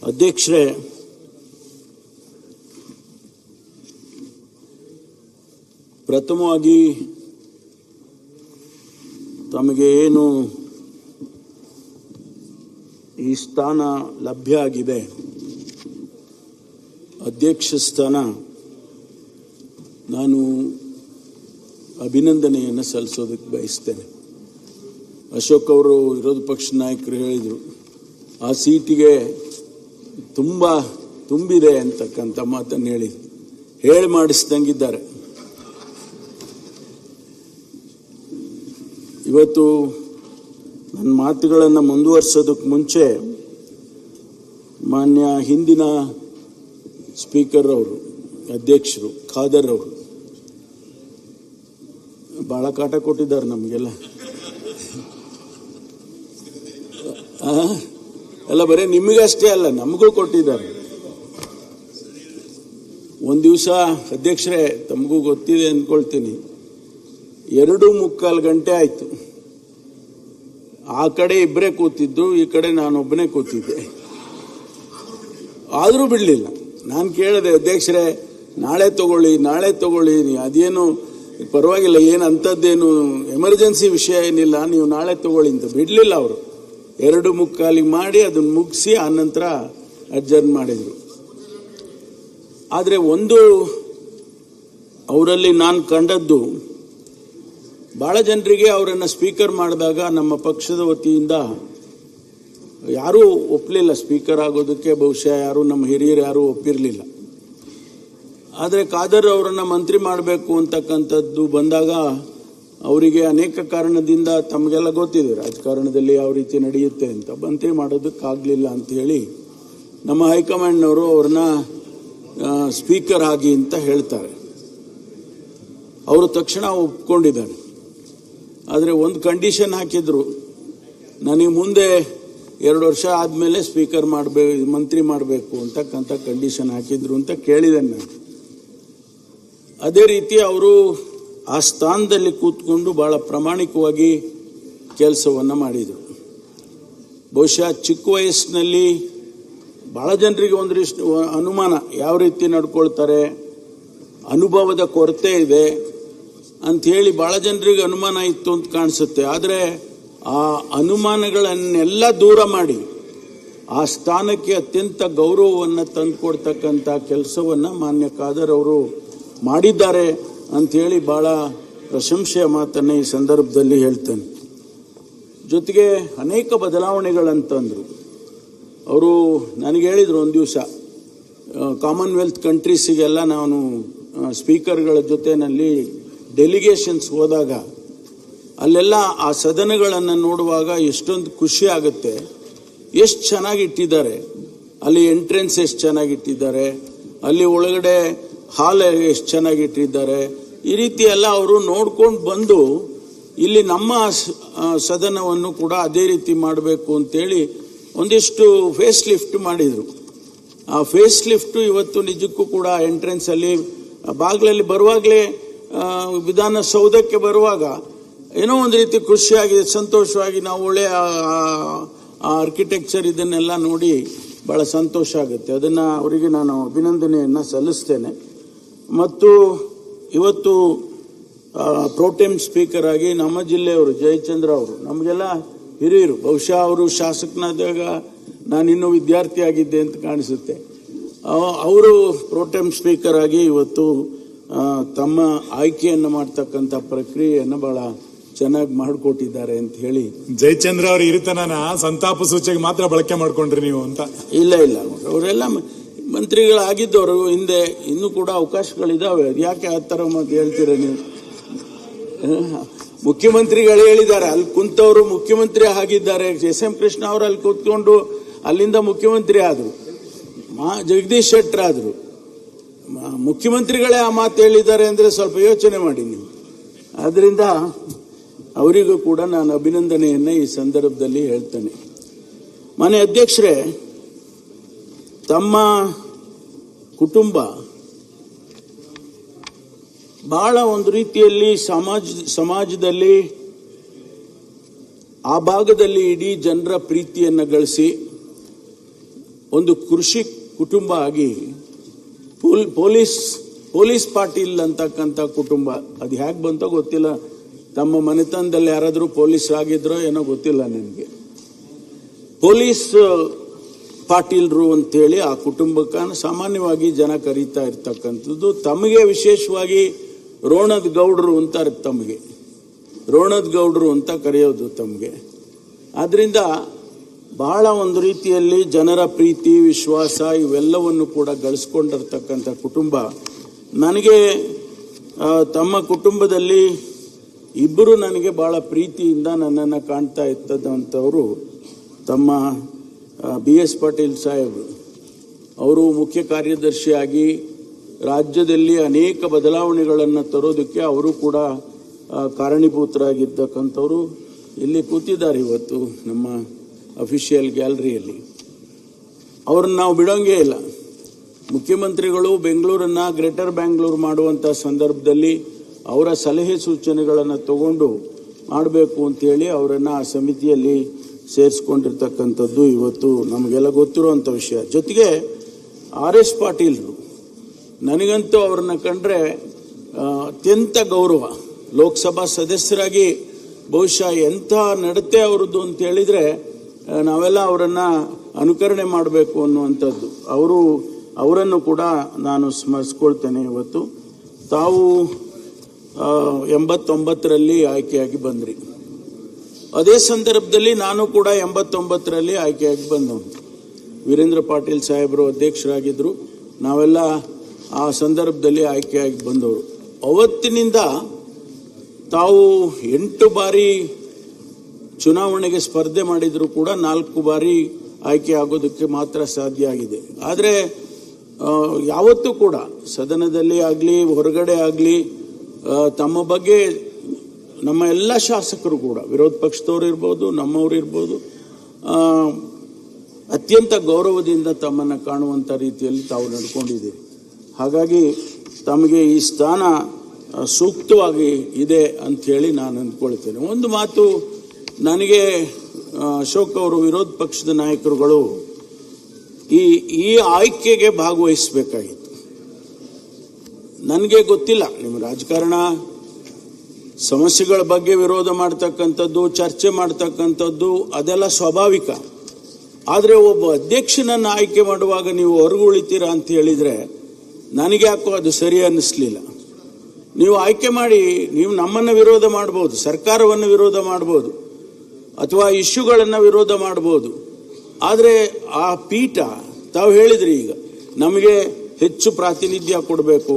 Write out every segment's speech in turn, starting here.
ಅಧ್ಯಕ್ಷರೇ, ಪ್ರಥಮವಾಗಿ ತಮಗೆ ಏನು ಈ ಸ್ಥಾನ ಲಭ್ಯ ಆಗಿದೆ, ಅಧ್ಯಕ್ಷ ಸ್ಥಾನ, ನಾನು ಅಭಿನಂದನೆಯನ್ನು ಸಲ್ಲಿಸೋದಕ್ಕೆ ಬಯಸ್ತೇನೆ. ಅಶೋಕ್ ಅವರು ವಿರೋಧ ಪಕ್ಷ ನಾಯಕರು ಹೇಳಿದರು, ಆ ಸೀಟಿಗೆ ತುಂಬಿದೆ ಅಂತಕ್ಕಂಥ ಮಾತನ್ನು ಹೇಳಿ ಮಾಡಿಸ್ದಂಗಿದ್ದಾರೆ. ಇವತ್ತು ನನ್ನ ಮಾತುಗಳನ್ನು ಮುಂದುವರಿಸೋದಕ್ಕೆ ಮುಂಚೆ ಮಾನ್ಯ ಹಿಂದಿನ ಸ್ಪೀಕರ್ ಅವರು, ಅಧ್ಯಕ್ಷರು ಖಾದರ್ ಅವರು ಬಹಳ ಕಾಟ ಕೊಟ್ಟಿದ್ದಾರೆ ನಮಗೆಲ್ಲ. ಅಲ್ಲ, ಬರೀ ನಿಮಗಷ್ಟೇ ಅಲ್ಲ, ನಮಗೂ ಕೊಟ್ಟಿದ್ದಾರೆ. ಒಂದು ದಿವಸ ಅಧ್ಯಕ್ಷರೇ, ತಮಗೂ ಗೊತ್ತಿದೆ ಅಂದ್ಕೊಳ್ತೀನಿ, 2:45 ಗಂಟೆ ಆಯ್ತು. ಆ ಕಡೆ ಇಬ್ಬರೇ ಕೂತಿದ್ದು, ಈ ಕಡೆ ನಾನೊಬ್ಬನೇ ಕೂತಿದ್ದೆ. ಆದರೂ ಬಿಡಲಿಲ್ಲ. ನಾನು ಕೇಳಿದೆ, ಅಧ್ಯಕ್ಷರೇ ನಾಳೆ ತಗೊಳ್ಳಿ, ಅದೇನು ಪರವಾಗಿಲ್ಲ, ಏನು ಅಂಥದ್ದೇನು ಎಮರ್ಜೆನ್ಸಿ ವಿಷಯ ಏನಿಲ್ಲ, ನೀವು ನಾಳೆ ತಗೊಳ್ಳಿ ಅಂತ. ಬಿಡಲಿಲ್ಲ ಅವರು. 2:45 ಮಾಡಿ ಅದನ್ನು ಮುಗಿಸಿ ಆನಂತರ ಅಡ್ಜರ್ನ್ ಮಾಡಿದರು. ಆದರೆ ಒಂದು ಅವರಲ್ಲಿ ನಾನು ಕಂಡದ್ದು, ಭಾಳ ಜನರಿಗೆ ಅವರನ್ನು ಸ್ಪೀಕರ್ ಮಾಡಿದಾಗ ನಮ್ಮ ಪಕ್ಷದ ವತಿಯಿಂದ ಯಾರೂ ಒಪ್ಪಲಿಲ್ಲ ಸ್ಪೀಕರ್ ಆಗೋದಕ್ಕೆ. ಬಹುಶಃ ಯಾರು ನಮ್ಮ ಹಿರಿಯರು ಯಾರೂ ಒಪ್ಪಿರಲಿಲ್ಲ. ಆದರೆ ಖಾದರ್ ಅವರನ್ನು ಮಂತ್ರಿ ಮಾಡಬೇಕು ಅಂತಕ್ಕಂಥದ್ದು ಬಂದಾಗ ಅವರಿಗೆ ಅನೇಕ ಕಾರಣದಿಂದ, ತಮಗೆಲ್ಲ ಗೊತ್ತಿದೆ ರಾಜಕಾರಣದಲ್ಲಿ ಯಾವ ರೀತಿ ನಡೆಯುತ್ತೆ ಅಂತ, ಮಂತ್ರಿ ಮಾಡೋದಕ್ಕಾಗಲಿಲ್ಲ ಅಂತ ಹೇಳಿ ನಮ್ಮ ಹೈಕಮಾಂಡ್ನವರು ಅವ್ರನ್ನ ಸ್ಪೀಕರ್ ಆಗಿ ಅಂತ ಹೇಳ್ತಾರೆ. ಅವರು ತಕ್ಷಣ ಒಪ್ಕೊಂಡಿದ್ದಾರೆ. ಆದರೆ ಒಂದು ಕಂಡೀಷನ್ ಹಾಕಿದ್ರು, ನನಗೆ ಮುಂದೆ 2 ವರ್ಷ ಆದಮೇಲೆ ಸ್ಪೀಕರ್ ಮಂತ್ರಿ ಮಾಡಬೇಕು ಅಂತಕ್ಕಂಥ ಕಂಡೀಷನ್ ಹಾಕಿದ್ರು ಅಂತ ಕೇಳಿದ್ದೇನೆ ನಾನು. ಅದೇ ರೀತಿ ಅವರು ಆ ಸ್ಥಾನದಲ್ಲಿ ಕೂತ್ಕೊಂಡು ಬಹಳ ಪ್ರಾಮಾಣಿಕವಾಗಿ ಕೆಲಸವನ್ನು ಮಾಡಿದರು. ಬಹುಶಃ ಚಿಕ್ಕ ವಯಸ್ಸಿನಲ್ಲಿ ಬಹಳ ಜನರಿಗೆ ಒಂದಿಷ್ಟು ಅನುಮಾನ, ಯಾವ ರೀತಿ ನಡ್ಕೊಳ್ತಾರೆ, ಅನುಭವದ ಕೊರತೆ ಇದೆ ಅಂಥೇಳಿ ಭಾಳ ಜನರಿಗೆ ಅನುಮಾನ ಇತ್ತು ಅಂತ ಕಾಣಿಸುತ್ತೆ. ಆದರೆ ಆ ಅನುಮಾನಗಳನ್ನೆಲ್ಲ ದೂರ ಮಾಡಿ ಆ ಸ್ಥಾನಕ್ಕೆ ಅತ್ಯಂತ ಗೌರವವನ್ನು ತಂದುಕೊಡ್ತಕ್ಕಂಥ ಕೆಲಸವನ್ನು ಮಾನ್ಯ ಖಾದರ್ ಅವರು ಮಾಡಿದ್ದಾರೆ ಅಂಥೇಳಿ ಭಾಳ ಪ್ರಶಂಸೆಯ ಮಾತನ್ನು ಈ ಸಂದರ್ಭದಲ್ಲಿ ಹೇಳ್ತೇನೆ. ಜೊತೆಗೆ ಅನೇಕ ಬದಲಾವಣೆಗಳಂತಂದರು. ಅವರು ನನಗೆ ಹೇಳಿದರು, ಒಂದು ದಿವಸ ಕಾಮನ್ವೆಲ್ತ್ ಕಂಟ್ರೀಸಿಗೆಲ್ಲ ನಾನು ಸ್ಪೀಕರ್ಗಳ ಜೊತೆಯಲ್ಲಿ ಡೆಲಿಗೇಷನ್ಸ್ ಹೋದಾಗ ಅಲ್ಲೆಲ್ಲ ಆ ಸದನಗಳನ್ನು ನೋಡುವಾಗ ಎಷ್ಟೊಂದು ಖುಷಿ ಆಗುತ್ತೆ. ಎಷ್ಟು ಚೆನ್ನಾಗಿಟ್ಟಿದ್ದಾರೆ, ಅಲ್ಲಿ ಎಂಟ್ರೆನ್ಸ್ ಎಷ್ಟು ಚೆನ್ನಾಗಿಟ್ಟಿದ್ದಾರೆ, ಅಲ್ಲಿ ಒಳಗಡೆ ಹಾಲ್ ಎಷ್ಟು ಚೆನ್ನಾಗಿಟ್ಟಿದ್ದಾರೆ. ಈ ರೀತಿ ಎಲ್ಲ ಅವರು ನೋಡ್ಕೊಂಡು ಬಂದು ಇಲ್ಲಿ ನಮ್ಮ ಸದನವನ್ನು ಕೂಡ ಅದೇ ರೀತಿ ಮಾಡಬೇಕು ಅಂತೇಳಿ ಒಂದಿಷ್ಟು ಫೇಸ್ ಲಿಫ್ಟ್ ಮಾಡಿದರು. ಆ ಫೇಸ್ ಲಿಫ್ಟ್ ಇವತ್ತು ನಿಜಕ್ಕೂ ಕೂಡ ಎಂಟ್ರೆನ್ಸಲ್ಲಿ ಬಾಗಿಲಲ್ಲಿ ಬರುವಾಗಲೇ, ವಿಧಾನಸೌಧಕ್ಕೆ ಬರುವಾಗ ಏನೋ ಒಂದು ರೀತಿ ಖುಷಿಯಾಗಿದೆ, ಸಂತೋಷವಾಗಿ ನಾವು ಒಳ್ಳೆಯ ಆರ್ಕಿಟೆಕ್ಚರ್ ಇದನ್ನೆಲ್ಲ ನೋಡಿ ಭಾಳ ಸಂತೋಷ ಆಗುತ್ತೆ. ಅದನ್ನು ಅವರಿಗೆ ನಾನು ಅಭಿನಂದನೆಯನ್ನು ಸಲ್ಲಿಸ್ತೇನೆ. ಮತ್ತು ಇವತ್ತು ಪ್ರೋಟೆಮ್ ಸ್ಪೀಕರ್ ಆಗಿ ನಮ್ಮ ಜಿಲ್ಲೆಯವರು ಜಯಚಂದ್ರ ಅವರು, ನಮಗೆಲ್ಲ ಹಿರಿಯರು, ಬಹುಶಃ ಅವರು ಶಾಸಕನಾದಾಗ ನಾನಿನ್ನೂ ವಿದ್ಯಾರ್ಥಿ ಆಗಿದ್ದೆ ಅಂತ ಕಾಣಿಸುತ್ತೆ. ಅವರು ಪ್ರೋಟೆಮ್ ಸ್ಪೀಕರ್ ಆಗಿ ಇವತ್ತು ತಮ್ಮ ಆಯ್ಕೆಯನ್ನು ಮಾಡ್ತಕ್ಕಂಥ ಪ್ರಕ್ರಿಯೆಯನ್ನು ಬಹಳ ಚೆನ್ನಾಗಿ ಮಾಡಿಕೊಟ್ಟಿದ್ದಾರೆ ಅಂತ ಹೇಳಿ. ಜಯಚಂದ್ರ ಅವರು ಇರುತ್ತಾನ ಸಂತಾಪ ಸೂಚಕ ಮಾತ್ರ ಬಳಕೆ ಮಾಡ್ಕೊಂಡ್ರಿ ನೀವು ಅಂತ? ಇಲ್ಲ, ಅವರೆಲ್ಲ ಮಂತ್ರಿಗಳಾಗಿದ್ದವರು ಹಿಂದೆ, ಇನ್ನೂ ಕೂಡ ಅವಕಾಶಗಳಿದಾವೆ. ಯಾಕೆ ಆ ಥರ ಮಾತು ಹೇಳ್ತೀರ ನೀವು? ಮುಖ್ಯಮಂತ್ರಿಗಳು ಹೇಳಿದ್ದಾರೆ, ಅಲ್ಲಿ ಕುಂತವರು ಮುಖ್ಯಮಂತ್ರಿ ಆಗಿದ್ದಾರೆ. ಎಸ್.ಎಂ. ಕೃಷ್ಣ ಅವರು ಅಲ್ಲಿ ಕೂತ್ಕೊಂಡು ಅಲ್ಲಿಂದ ಮುಖ್ಯಮಂತ್ರಿ ಆದರು, ಜಗದೀಶ್ ಶೆಟ್ಟರ್ ಆದರು. ಮುಖ್ಯಮಂತ್ರಿಗಳೇ ಆ ಮಾತು ಹೇಳಿದ್ದಾರೆ ಅಂದರೆ ಸ್ವಲ್ಪ ಯೋಚನೆ ಮಾಡಿ ನೀವು. ಆದ್ದರಿಂದ ಅವರಿಗೂ ಕೂಡ ನಾನು ಅಭಿನಂದನೆಯನ್ನು ಈ ಸಂದರ್ಭದಲ್ಲಿ ಹೇಳ್ತೇನೆ. ಮಾನ್ಯ ಅಧ್ಯಕ್ಷರೇ, ತಮ್ಮ ಕುಟುಂಬ ಬಹಳ ಒಂದು ರೀತಿಯಲ್ಲಿ ಸಮಾಜದಲ್ಲಿ ಆ ಭಾಗದಲ್ಲಿ ಇಡೀ ಜನರ ಪ್ರೀತಿಯನ್ನು ಗಳಿಸಿ ಒಂದು ಕೃಷಿ ಕುಟುಂಬ ಆಗಿ ಪೊಲೀಸ್ ಪಾಟೀಲ್ ಅಂತಕ್ಕಂಥ ಕುಟುಂಬ ಅದು ಹೇಗೆ ಬಂತೋ ಗೊತ್ತಿಲ್ಲ. ತಮ್ಮ ಮನೆತನದಲ್ಲಿ ಯಾರಾದರೂ ಪೊಲೀಸ್ ಆಗಿದ್ರೋ ಏನೋ ಗೊತ್ತಿಲ್ಲ ನನಗೆ. ಪೊಲೀಸ್ ಪಾಟೀಲ್ರು ಅಂತೇಳಿ ಆ ಕುಟುಂಬಕ್ಕೆ ಸಾಮಾನ್ಯವಾಗಿ ಜನ ಕರೀತಾ ಇರ್ತಕ್ಕಂಥದ್ದು. ತಮಗೆ ವಿಶೇಷವಾಗಿ ರೋಣದ್ ಗೌಡ್ರು ಅಂತಾರೆ, ತಮಗೆ ರೋಣದ್ ಗೌಡ್ರು ಅಂತ ಕರೆಯೋದು ತಮಗೆ. ಆದ್ರಿಂದ ಬಹಳ ಒಂದು ರೀತಿಯಲ್ಲಿ ಜನರ ಪ್ರೀತಿ ವಿಶ್ವಾಸ ಇವೆಲ್ಲವನ್ನು ಕೂಡ ಗಳಿಸ್ಕೊಂಡಿರ್ತಕ್ಕಂಥ ಕುಟುಂಬ. ನನಗೆ ತಮ್ಮ ಕುಟುಂಬದಲ್ಲಿ ಇಬ್ಬರು ನನಗೆ ಬಹಳ ಪ್ರೀತಿಯಿಂದ ನನ್ನನ್ನು ಕಾಣ್ತಾ ಇರ್ತದಂಥವರು ತಮ್ಮ BS ಪಾಟೀಲ್ ಸಾಹೇಬರು. ಅವರು ಮುಖ್ಯ ಕಾರ್ಯದರ್ಶಿಯಾಗಿ ರಾಜ್ಯದಲ್ಲಿ ಅನೇಕ ಬದಲಾವಣೆಗಳನ್ನು ತರೋದಕ್ಕೆ ಅವರು ಕೂಡ ಕಾರಣೀಭೂತರಾಗಿರ್ತಕ್ಕಂಥವ್ರು ಇಲ್ಲಿ ಕೂತಿದ್ದಾರೆ ಇವತ್ತು ನಮ್ಮ ಅಫಿಷಿಯಲ್ ಗ್ಯಾಲರಿಯಲ್ಲಿ. ಅವ್ರನ್ನ ನಾವು ಬಿಡೋಂಗೇ ಇಲ್ಲ. ಮುಖ್ಯಮಂತ್ರಿಗಳು ಬೆಂಗಳೂರನ್ನ ಗ್ರೇಟರ್ ಬ್ಯಾಂಗ್ಳೂರು ಮಾಡುವಂಥ ಸಂದರ್ಭದಲ್ಲಿ ಅವರ ಸಲಹೆ ಸೂಚನೆಗಳನ್ನು ತಗೊಂಡು ಮಾಡಬೇಕು ಅಂತೇಳಿ ಅವರನ್ನು ಆ ಸಮಿತಿಯಲ್ಲಿ ಸೇರಿಸ್ಕೊಂಡಿರ್ತಕ್ಕಂಥದ್ದು ಇವತ್ತು ನಮಗೆಲ್ಲ ಗೊತ್ತಿರುವಂಥ ವಿಷಯ. ಜೊತೆಗೆ RS ಪಾಟೀಲ್ರು, ನನಗಂತೂ ಅವ್ರನ್ನ ಕಂಡ್ರೆ ಅತ್ಯಂತ ಗೌರವ. ಲೋಕಸಭಾ ಸದಸ್ಯರಾಗಿ ಬಹುಶಃ ಎಂಥ ನಡತೆ ಅವರದ್ದು ಅಂತ ಹೇಳಿದ್ರೆ ನಾವೆಲ್ಲ ಅವರನ್ನು ಅನುಕರಣೆ ಮಾಡಬೇಕು ಅನ್ನುವಂಥದ್ದು. ಅವರನ್ನು ಕೂಡ ನಾನು ಸ್ಮರಿಸ್ಕೊಳ್ತೇನೆ. ಇವತ್ತು ತಾವು 89ರಲ್ಲಿ ಆಯ್ಕೆಯಾಗಿ ಬಂದ್ರಿ. ಅದೇ ಸಂದರ್ಭದಲ್ಲಿ ನಾನು ಕೂಡ 89ರಲ್ಲಿ ಆಯ್ಕೆಯಾಗಿ ಬಂದವನು. ವೀರೇಂದ್ರ ಪಾಟೀಲ್ ಸಾಹೇಬರು ಅಧ್ಯಕ್ಷರಾಗಿದ್ದರು. ನಾವೆಲ್ಲ ಆ ಸಂದರ್ಭದಲ್ಲಿ ಆಯ್ಕೆಯಾಗಿ ಬಂದವರು. ಅವತ್ತಿನಿಂದ ತಾವು 8 ಬಾರಿ ಚುನಾವಣೆಗೆ ಸ್ಪರ್ಧೆ ಮಾಡಿದರೂ ಕೂಡ 4 ಬಾರಿ ಆಯ್ಕೆ ಆಗೋದಕ್ಕೆ ಮಾತ್ರ ಸಾಧ್ಯ ಆಗಿದೆ. ಆದರೆ ಯಾವತ್ತೂ ಕೂಡ ಸದನದಲ್ಲಿ ಆಗಲಿ ಹೊರಗಡೆ ಆಗಲಿ ತಮ್ಮ ಬಗ್ಗೆ ನಮ್ಮ ಎಲ್ಲ ಶಾಸಕರು ಕೂಡ, ವಿರೋಧ ಪಕ್ಷದವರು ಇರ್ಬೋದು, ನಮ್ಮವರು ಇರ್ಬೋದು, ಅತ್ಯಂತ ಗೌರವದಿಂದ ತಮ್ಮನ್ನು ಕಾಣುವಂಥ ರೀತಿಯಲ್ಲಿ ತಾವು ನಡ್ಕೊಂಡಿದ್ದೀರಿ. ಹಾಗಾಗಿ ತಮಗೆ ಈ ಸ್ಥಾನ ಸೂಕ್ತವಾಗಿ ಇದೆ ಅಂಥೇಳಿ ನಾನು ಅಂದ್ಕೊಳ್ತೇನೆ. ಒಂದು ಮಾತು, ನನಗೆ ಅಶೋಕ್ ಅವರು ವಿರೋಧ ಪಕ್ಷದ ನಾಯಕರುಗಳು ಈ ಆಯ್ಕೆಗೆ ಭಾಗವಹಿಸಬೇಕಾಗಿತ್ತು. ನನಗೆ ಗೊತ್ತಿಲ್ಲ, ನಿಮ್ಮ ರಾಜಕಾರಣ ಸಮಸ್ಯೆಗಳ ಬಗ್ಗೆ ವಿರೋಧ ಮಾಡ್ತಕ್ಕಂಥದ್ದು, ಚರ್ಚೆ ಮಾಡ್ತಕ್ಕಂಥದ್ದು ಅದೆಲ್ಲ ಸ್ವಾಭಾವಿಕ. ಆದರೆ ಒಬ್ಬ ಅಧ್ಯಕ್ಷನನ್ನು ಆಯ್ಕೆ ಮಾಡುವಾಗ ನೀವು ಹೊರಗುಳಿತೀರಾ ಅಂತ ಹೇಳಿದರೆ ನನಗೆ ಯಾಕೋ ಅದು ಸರಿ ಅನ್ನಿಸ್ಲಿಲ್ಲ. ನೀವು ಆಯ್ಕೆ ಮಾಡಿ, ನೀವು ನಮ್ಮನ್ನು ವಿರೋಧ ಮಾಡ್ಬೋದು, ಸರ್ಕಾರವನ್ನು ವಿರೋಧ ಮಾಡ್ಬೋದು, ಅಥವಾ ಇಶ್ಯೂಗಳನ್ನು ವಿರೋಧ ಮಾಡ್ಬೋದು. ಆದರೆ ಆ ಪೀಠ, ತಾವು ಹೇಳಿದ್ರಿ ಈಗ ನಮಗೆ ಹೆಚ್ಚು ಪ್ರಾತಿನಿಧ್ಯ ಕೊಡಬೇಕು,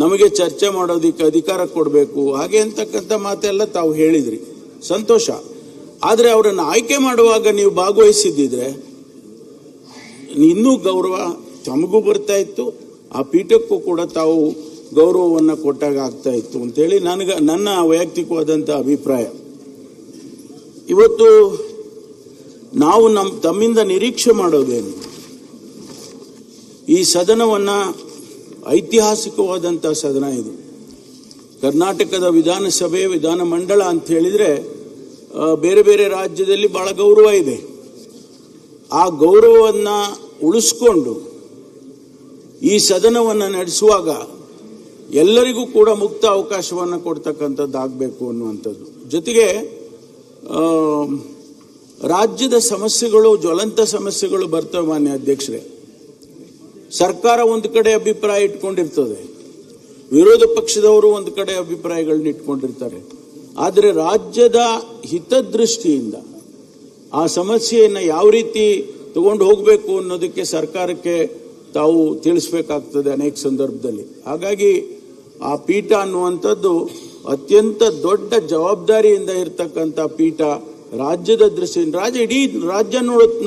ನಮಗೆ ಚರ್ಚೆ ಮಾಡೋದಕ್ಕೆ ಅಧಿಕಾರ ಕೊಡಬೇಕು, ಹಾಗೆ ಅಂತಕ್ಕಂಥ ಮಾತೆಲ್ಲ ತಾವು ಹೇಳಿದ್ರಿ, ಸಂತೋಷ. ಆದರೆ ಅವರನ್ನು ಆಯ್ಕೆ ಮಾಡುವಾಗ ನೀವು ಭಾಗವಹಿಸಿದ್ದಿದ್ರೆ ಇನ್ನೂ ಗೌರವ ತಮಗೂ ಬರ್ತಾ ಇತ್ತು, ಆ ಪೀಠಕ್ಕೂ ಕೂಡ ತಾವು ಗೌರವವನ್ನು ಕೊಟ್ಟಾಗ ಆಗ್ತಾ ಇತ್ತು ಅಂತೇಳಿ ನನ್ನ ವೈಯಕ್ತಿಕವಾದಂಥ ಅಭಿಪ್ರಾಯ. ಇವತ್ತು ನಾವು ತಮ್ಮಿಂದ ನಿರೀಕ್ಷೆ ಮಾಡೋದೇನು, ಈ ಸದನವನ್ನು ಐತಿಹಾಸಿಕವಾದಂಥ ಸದನ ಇದು. ಕರ್ನಾಟಕದ ವಿಧಾನಸಭೆ, ವಿಧಾನಮಂಡಲ ಅಂತ ಹೇಳಿದರೆ ಬೇರೆ ಬೇರೆ ರಾಜ್ಯದಲ್ಲಿ ಬಹಳ ಗೌರವ ಇದೆ. ಆ ಗೌರವವನ್ನು ಉಳಿಸ್ಕೊಂಡು ಈ ಸದನವನ್ನು ನಡೆಸುವಾಗ ಎಲ್ಲರಿಗೂ ಕೂಡ ಮುಕ್ತ ಅವಕಾಶವನ್ನು ಕೊಡ್ತಕ್ಕಂಥದ್ದಾಗಬೇಕು ಅನ್ನುವಂಥದ್ದು. ಜೊತೆಗೆ ರಾಜ್ಯದ ಸಮಸ್ಯೆಗಳು, ಜ್ವಲಂತ ಸಮಸ್ಯೆಗಳು ಬರ್ತವೆ. ಮಾನ್ಯ ಅಧ್ಯಕ್ಷರೇ, ಸರ್ಕಾರ ಒಂದು ಕಡೆ ಅಭಿಪ್ರಾಯ ಇಟ್ಕೊಂಡಿರ್ತದೆ, ವಿರೋಧ ಪಕ್ಷದವರು ಒಂದು ಕಡೆ ಅಭಿಪ್ರಾಯಗಳನ್ನ ಇಟ್ಕೊಂಡಿರ್ತಾರೆ. ಆದರೆ ರಾಜ್ಯದ ಹಿತದೃಷ್ಟಿಯಿಂದ ಆ ಸಮಸ್ಯೆಯನ್ನು ಯಾವ ರೀತಿ ತಗೊಂಡು ಹೋಗಬೇಕು ಅನ್ನೋದಕ್ಕೆ ಸರ್ಕಾರಕ್ಕೆ ತಾವು ತಿಳಿಸ್ಬೇಕಾಗ್ತದೆ ಅನೇಕ ಸಂದರ್ಭದಲ್ಲಿ. ಹಾಗಾಗಿ ಆ ಪೀಠ ಅನ್ನುವಂಥದ್ದು ಅತ್ಯಂತ ದೊಡ್ಡ ಜವಾಬ್ದಾರಿಯಿಂದ ಇರತಕ್ಕಂಥ ಪೀಠ. ರಾಜ್ಯದ ದೃಷ್ಟಿಯಿಂದ ಇಡೀ ರಾಜ್ಯ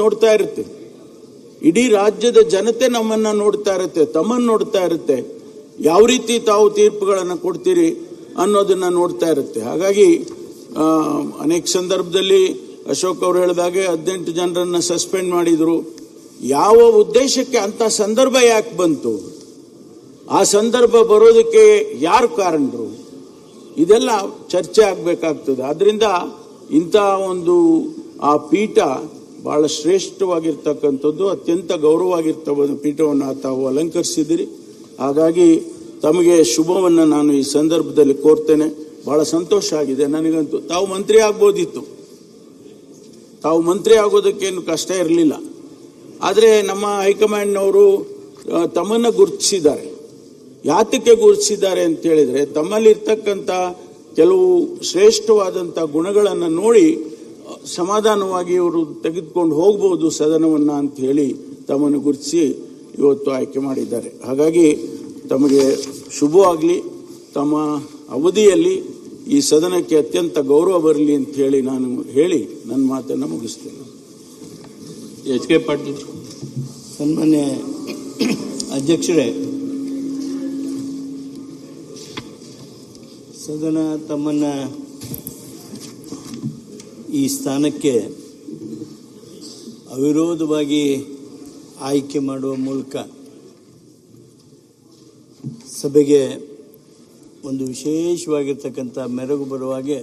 ನೋಡ್ತಾ ಇರುತ್ತೆ, ಇಡೀ ರಾಜ್ಯದ ಜನತೆ ನಮ್ಮನ್ನು ನೋಡ್ತಾ ಇರುತ್ತೆ, ತಮ್ಮನ್ನು ನೋಡ್ತಾ ಇರುತ್ತೆ. ಯಾವ ರೀತಿ ತಾವು ತೀರ್ಪುಗಳನ್ನು ಕೊಡ್ತೀರಿ ಅನ್ನೋದನ್ನು ನೋಡ್ತಾ ಇರುತ್ತೆ. ಹಾಗಾಗಿ ಅನೇಕ ಸಂದರ್ಭದಲ್ಲಿ ಅಶೋಕ್ ಅವರು ಹೇಳಿದಾಗೆ 18 ಜನರನ್ನು ಸಸ್ಪೆಂಡ್ ಮಾಡಿದರು. ಯಾವ ಉದ್ದೇಶಕ್ಕೆ ಅಂತ ಸಂದರ್ಭ ಯಾಕೆ ಬಂತು, ಆ ಸಂದರ್ಭ ಬರೋದಕ್ಕೆ ಯಾರು ಕಾರಣರು, ಇದೆಲ್ಲ ಚರ್ಚೆ ಆಗಬೇಕಾಗ್ತದೆ. ಆದ್ರಿಂದ ಇಂಥ ಒಂದು ಆ ಪೀಠ ಬಹಳ ಶ್ರೇಷ್ಠವಾಗಿರ್ತಕ್ಕಂಥದ್ದು, ಅತ್ಯಂತ ಗೌರವವಾಗಿರ್ತಕ್ಕಂಥ ಪೀಠವನ್ನು ತಾವು ಅಲಂಕರಿಸಿದಿರಿ. ಹಾಗಾಗಿ ತಮಗೆ ಶುಭವನ್ನು ನಾನು ಈ ಸಂದರ್ಭದಲ್ಲಿ ಕೋರ್ತೇನೆ. ಬಹಳ ಸಂತೋಷ ಆಗಿದೆ ನನಗಂತೂ. ತಾವು ಮಂತ್ರಿ ಆಗ್ಬೋದಿತ್ತು, ತಾವು ಮಂತ್ರಿ ಆಗೋದಕ್ಕೇನು ಕಷ್ಟ ಇರಲಿಲ್ಲ. ಆದರೆ ನಮ್ಮ ಹೈಕಮಾಂಡ್ನವರು ತಮ್ಮನ್ನು ಗುರುತಿಸಿದ್ದಾರೆ. ಯಾತಕ್ಕೆ ಗುರುತಿಸಿದ್ದಾರೆ ಅಂತ ಹೇಳಿದ್ರೆ, ತಮ್ಮಲ್ಲಿರ್ತಕ್ಕಂಥ ಕೆಲವು ಶ್ರೇಷ್ಠವಾದಂಥ ಗುಣಗಳನ್ನು ನೋಡಿ ಸಮಾಧಾನವಾಗಿ ಇವರು ತೆಗೆದುಕೊಂಡು ಹೋಗ್ಬೋದು ಸದನವನ್ನು ಅಂತ ಹೇಳಿ ತಮ್ಮನ್ನು ಗುರುತಿಸಿ ಇವತ್ತು ಆಯ್ಕೆ ಮಾಡಿದ್ದಾರೆ. ಹಾಗಾಗಿ ತಮಗೆ ಶುಭವಾಗಲಿ. ತಮ್ಮ ಅವಧಿಯಲ್ಲಿ ಈ ಸದನಕ್ಕೆ ಅತ್ಯಂತ ಗೌರವ ಬರಲಿ ಅಂತ ಹೇಳಿ ನಾನು ಹೇಳಿ ನನ್ನ ಮಾತನ್ನು ಮುಗಿಸ್ತೇನೆ. H K Patil. ಸನ್ಮಾನ್ಯ ಅಧ್ಯಕ್ಷರೇ, ಸದನ ತಮ್ಮನ್ನ ಈ ಸ್ಥಾನಕ್ಕೆ ಅವಿರೋಧವಾಗಿ ಆಯ್ಕೆ ಮಾಡುವ ಮೂಲಕ ಸಭೆಗೆ ಒಂದು ವಿಶೇಷವಾಗಿರ್ತಕ್ಕಂಥ ಮೆರುಗು ಬರುವ ಹಾಗೆ